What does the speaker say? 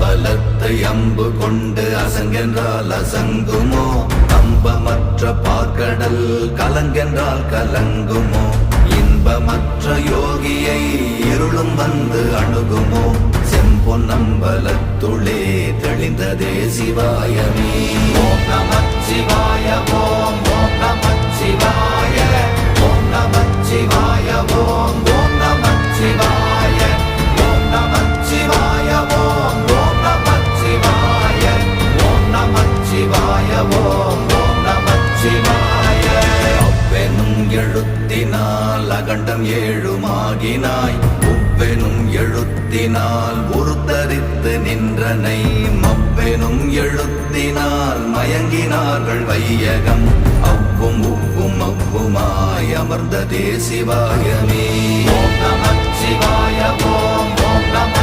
அம்பலத்தை அம்பு கொண்டு அசங்கென்றால் அசங்குமோ? அம்பமற்ற பார்க்கடல் கலங்கென்றால் கலங்குமோ? இன்பமற்ற யோகியை இருளும் வந்து அணுகுமோ? செம்பொன்னம்பலத்துளே தெளிந்ததே சிவாயமே. ஓம் நமச்சிவாய ஓம் ஓம் நமச்சிவாய ஓம் நமச்சிவாய ஓம் ஓம் நமச்சிவாய ஓம் நமச்சிவாய ஓம் ஓம் நமச்சிவாய ஓம் நமச்சிவாய ஓம் ஓம் நமச்சிவாய. அவ்வெனும் எழுத்தினால் அகண்டம் ஏழுமாகினாய், உவ்வெனும் எழுத்தினால் உருத்தரித்து நின்றனை, மவ்வெனும் எழுத்தினால் மயங்கினார்கள் வையகம். அவ்வும் உவ்வும் அவ்வுமாய் அமர்ந்ததே சிவாயமே. ஓம் நமச்சிவாய ஓம் ஓம் நம